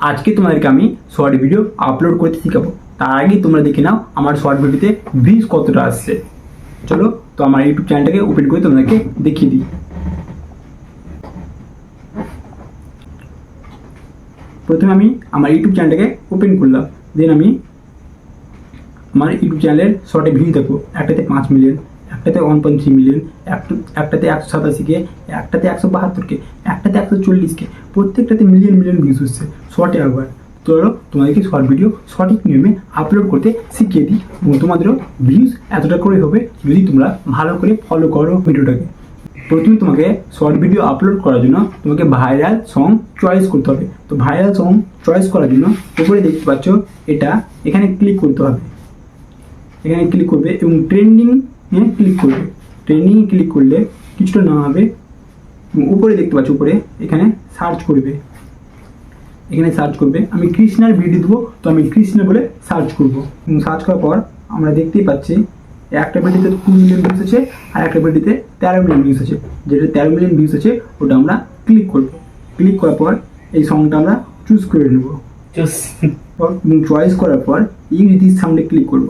আজকে তোমাদেরকে আমি শর্ট ভিডিও আপলোড করতে শেখাবো। তার আগে তোমরা দেখে নাও আমার শর্ট ভিডিওতে ভিউজ কতটা আসছে। চলো তো আমার ইউটিউব চ্যানেলটাকে ওপেন করে তোমাদেরকে দেখিয়ে দিই। প্রথমে আমি আমার ইউটিউব চ্যানেলটাকে ওপেন করলাম, দেন আমি আমার ইউটিউব চ্যানেলের শর্টে ভিউ দেখো। একটাতে 5 মিলিয়ন, একটাতে 1.3 মিলিয়ন, একটাতে 187কে, একটাতে 172কে, একটাতে 140কে, প্রত্যেকটাতে মিলিয়ন মিলিয়ন ভিউজ হচ্ছে শর্টে। আবার চলো তোমাদেরকে শর্ট ভিডিও সঠিক নিয়মে আপলোড করতে শিখিয়ে দিই এবং তোমাদেরও ভিউজ এতটা করে হবে যদি তোমরা ভালো করে ফলো করো ভিডিওটাকে। প্রথমে তোমাকে শর্ট ভিডিও আপলোড করার জন্য তোমাকে ভাইরাল সং চয়েস করতে হবে। তো ভাইরাল সং চয়েস করার জন্য উপরে দেখতে পাচ্ছ এটা, এখানে ক্লিক করতে হবে। এখানে ক্লিক করবে এবং ট্রেন্ডিং ক্লিক করবে। ট্রেন্ডিংয়ে ক্লিক করলে কিছুটা না হবে, উপরে দেখতে পাচ্ছ উপরে এখানে সার্চ করবে। এখানে সার্চ করবে, আমি কৃষ্ণার ভিডিও দেবো, তো আমি কৃষ্ণ বলে সার্চ করব এবং সার্চ করার পর আমরা দেখতেই পাচ্ছি একটা ভিডিওতে 2 মিলিয়ন ভিউজ আছে আর একটা ভিডিওতে 13 মিলিয়ন ভিউজ আছে। যেটা 13 মিলিয়ন ভিউজ আছে ওটা আমরা ক্লিক করব। ক্লিক করার পর এই সংটা আমরা চুজ করে নেব। চয়েস করার পর ইউজ দিস সাউন্ডে ক্লিক করব।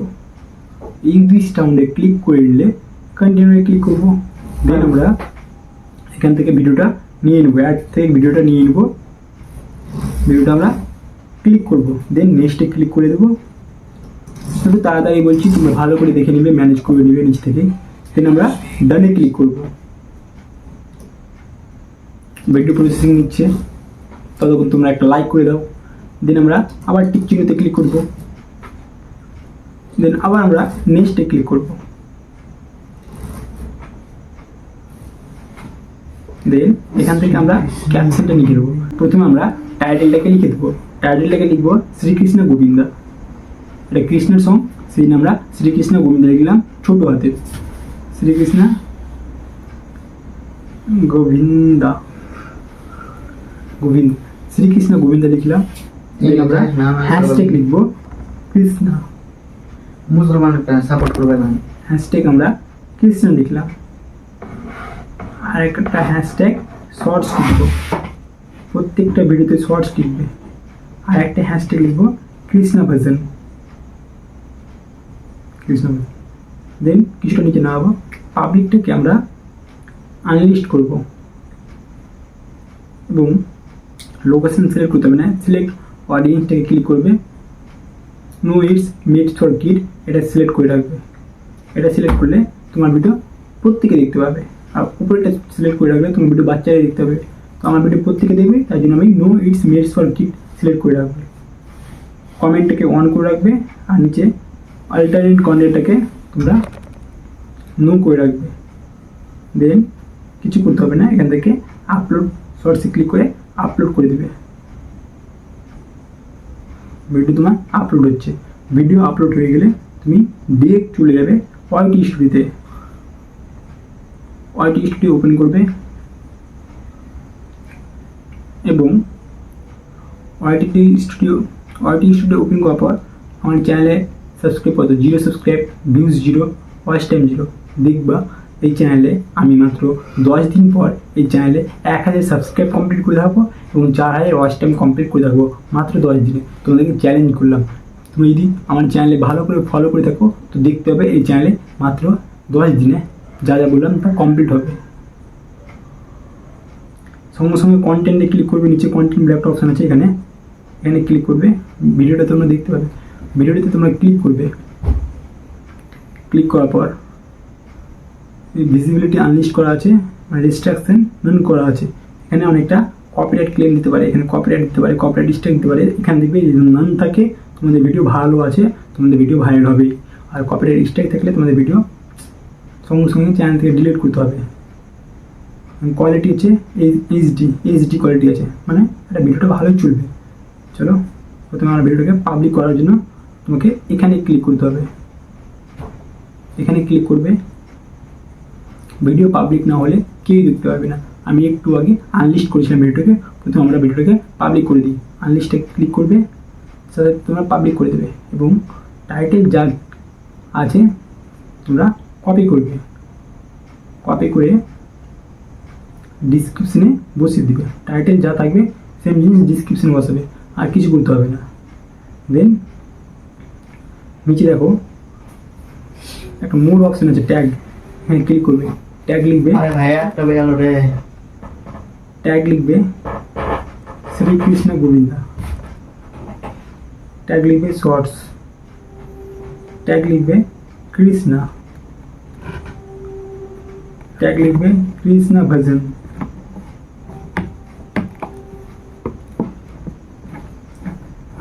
ইউজ দিস সাউন্ডে ক্লিক করে নিলে কন্টিনিউ ক্লিক করব। দেন আমরা এখান থেকে ভিডিওটা নিয়ে নেবো, অ্যাড থেকে ভিডিওটা নিয়ে নেবো। ভিডিওটা আমরা ক্লিক করব, দেন নেক্সটে ক্লিক করে দেবো। শুধু তাড়াতাড়ি বলছি, তোমরা ভালো করে দেখে নেবে, ম্যানেজ করে নেবে নিচ থেকে। দেন আমরা ডানে ক্লিক করব। ভিডিও প্রসেসিং নিচ্ছে, ততক্ষণ তোমরা একটা লাইক করে দাও। দেন আমরা আবার টিক চিহ্নতে ক্লিক করব। দেন আবার আমরা নেক্সটে ক্লিক করব। দেন এখান থেকে আমরা ক্যাপশনটা লিখে দেবো। প্রথমে আমরা টাইটেলটাকে লিখে দেবো। টাইটেলটাকে লিখবো শ্রীকৃষ্ণ গোবিন্দা। এটা কৃষ্ণের সং, সেই জন্য আমরা শ্রীকৃষ্ণ গোবিন্দা লিখলাম ছোট হাতে। শ্রীকৃষ্ণ গোবিন্দা, গোবিন্দ, শ্রীকৃষ্ণ গোবিন্দা লিখলাম। আমরা হ্যাশট্যাগ লিখবো কৃষ্ণ, মুসলমানকে সাপোর্ট করবে না। হ্যাশট্যাগ আমরা কৃষ্ণ লিখলাম। আর একটা হ্যাশট্যাগ শর্টস লিখবো, প্রত্যেকটা ভিডিওতে শর্টস লিখবে। আর একটা হ্যাশট্যাগ লিখবো কৃষ্ণ ভজন, কৃষ্ণ ভজন। দেন কিছুটা নিচে নামাবো। পাবলিকটাকে আমরা আনলিস্ট করব এবং লোকেশন সিলেক্ট করতে হবে না, সিলেক্ট অডিয়েন্সটাকে ক্লিক করবে। No it's made for kid এটা সিলেক্ট করে রাখবে। এটা সিলেক্ট করলে তোমার ভিডিও প্রত্যেকে দেখতে পাবে। আর উপরেটা সিলেক্ট করে রাখলে তোমার ভিডিও বাচ্চারা দেখতে হবে। তো আমার ভিডিও প্রত্যেকে দেখবে, তাই জন্য আমি no it's made for kid select করে রাখবে। কমেন্টটাকে অন করে রাখবে আর নিচে অল্টারনেট কন্টেন্টটাকে তোমরা নো করে রাখবে। দেন কিছু করতে হবে না, এখান থেকে আপলোড শর্টসে ক্লিক করে আপলোড করে দেবে। ভিডিও তোমার আপলোড হচ্ছে। ভিডিও আপলোড হয়ে গেলে তুমি ডিরেক্ট চলে যাবে ওয়াইটি স্টুডিওতে। ওয়াইটি স্টুডিও ওপেন করবে এবং ওয়াইটি স্টুডিও ওপেন করার পর আমার চ্যানেলে সাবস্ক্রাইব করতে 0 সাবস্ক্রাইব, ভিউজ 0, ওয়াচ টাইম 0। দেখবা এই চ্যানেলে আমি মাত্র 10 দিন পর এই চ্যানেলে 1000 সাবস্ক্রাইব কমপ্লিট করে থাকবো এবং 4000 ওয়াচ টাইম কমপ্লিট করে থাকবো মাত্র 10 দিনে। তোমাদেরকে চ্যালেঞ্জ করলাম, তুমি যদি আমার চ্যানেলে ভালো করে ফলো করে থাকো তো দেখতে হবে এই চ্যানেলে মাত্র 10 দিনে যা যা বললাম তা কমপ্লিট হবে। সঙ্গে সঙ্গে কন্টেন্টে ক্লিক করবে, নিচে কন্টেন্ট একটা অপশান আছে, এখানে ক্লিক করবে। ভিডিওটা তোমরা দেখতে পাবে। ভিডিওটাতে তোমরা ক্লিক করবে। ক্লিক করার পর ভিজিবিলিটি আনলিস্ট করা আছে, মানে রেস্ট্রিকশন নন করা আছে। এখানে অনেকটা কপিরাইট ক্লেম দিতে পারে, এখানে কপিরাইট দিতে পারে, কপিরাইট স্ট্রাইক দিতে পারে। এখানে দেখবে যদি নন থাকে তোমাদের ভিডিও ভালো আছে, তোমাদের ভিডিও ভাইরাল হবে। আর কপিরাইট স্ট্রাইক থাকলে তোমাদের ভিডিও সঙ্গে সঙ্গে চ্যানেল থেকে ডিলিট করতে হবে। কোয়ালিটি হচ্ছে এইচডি কোয়ালিটি আছে, মানে এটা ভিডিওটা ভালোই চলবে। চলো প্রথমে আমার ভিডিওটাকে পাবলিক করার জন্য তোমাকে এখানে ক্লিক করতে হবে। এখানে ক্লিক করবে। ভিডিও পাবলিক না হলে কেউ দেখতে পারবে না। আমি একটু আগে আনলিস্ট করেছিলাম ভিডিওটাকে, প্রথমে আমরা ভিডিওটাকে পাবলিক করে দিই। আনলিস্টে ক্লিক করবে, সাথে তোমরা পাবলিক করে দেবে এবং টাইটেল যা আছে তোমরা কপি করবে। কপি করে ডিসক্রিপশনে বসিয়ে দিবে। টাইটেল যা থাকবে সেম জিনিস ডিসক্রিপশনে বসাবে। আর কিছু করতে হবে না। দেন নিচে দেখো একটা মোর অপশন আছে, ট্যাগ, হ্যাঁ ক্লিক করবে, ট্যাগ লিখবে, আরে ভাইয়া একটা বেয়ালো রে। ট্যাগ লিখবে শ্রীকৃষ্ণ গোবিন্দা, ট্যাগ লিখবে শর্টস, ট্যাগ লিখবে কৃষ্ণা, ট্যাগ লিখবে কৃষ্ণা ভজন,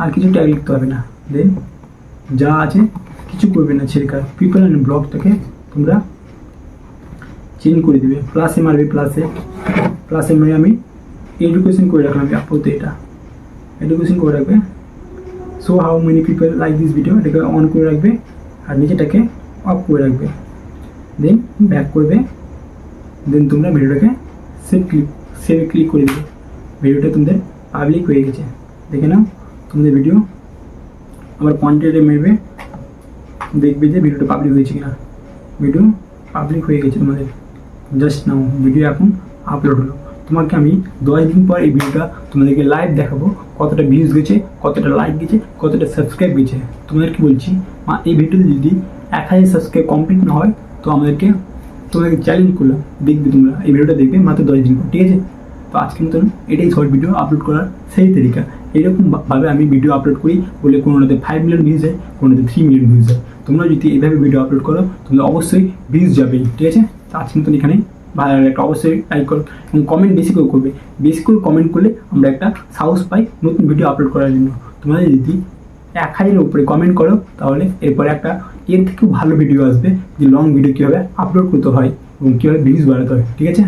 আর কিছু ট্যাগ লিখতে হবে না। দেন যা আছে কিছু করবে না, ছেড়ে পিপল অ্যান্ড ব্লগটাকে তোমরা চেঞ্জ করে দিবে, প্লাসে মারবে, প্লাসে মেরে আমি এডুকেশন করে রাখলাম, আপাতত এটা এডুকেশন করে রাখবে। So how many people like this video, এটাকে অন করে রাখবে আর নিচেটাকে অফ করে রাখবে। দেন ব্যাক করবে, দেন তোমরা ভিডিওটাকে সেভ ক্লিক করে দেবে। ভিডিওটা তোমাদের পাবলিক হয়ে গেছে, দেখে নাও তোমাদের ভিডিও। আবার কন্টেন্টে মেরবে, দেখবে যে ভিডিওটা পাবলিক হয়েছে কিনা। ভিডিও পাবলিক হয়ে গেছে তোমাদের, জাস্ট নাও ভিডিও এখন আপলোড হলো। তোমাকে আমি 10 দিন পর এই ভিডিওটা তোমাদেরকে লাইভ দেখাবো, কতটা ভিউজ গেছে, কতটা লাইক গেছে, কতটা সাবস্ক্রাইব গেছে। তোমাদেরকে বলছি এই ভিডিওতে যদি 1000 সাবস্ক্রাইব কমপ্লিট না হয় তো তোমাদেরকে চ্যালেঞ্জ করলাম, দেখবে তোমরা এই ভিডিওটা দেখবে মাত্র 10 দিন পর, ঠিক আছে? তো আজকের মতন এটাই শর্ট ভিডিও আপলোড করার সেই তরিকা। এইরকমভাবে আমি ভিডিও আপলোড করি বলে কোনোটাতে 5 মিলিয়ন ভিউজ হয়, কোনোটাতে 3 মিলিয়ন ভিউজ হয়। তোমরা যদি এইভাবে ভিডিও আপলোড করো তোমরা অবশ্যই ভিউজ যাবেই, ঠিক আছে? তো আজকের মতন এখানেই, ভালো লাগলে একটা অবশ্যই লাইক করো এবং কমেন্ট বেশি করে করবে। বেশি করে কমেন্ট করলে আমরা একটা সাহস পাই নতুন ভিডিও আপলোড করার জন্য। তোমাদের যদি 1000-এর উপরে কমেন্ট করো তাহলে এরপরে একটা এর থেকেও ভালো ভিডিও আসবে, যে লং ভিডিও কীভাবে আপলোড করতে হয় এবং কীভাবে ভিউজ বাড়াতে হয়, ঠিক আছে?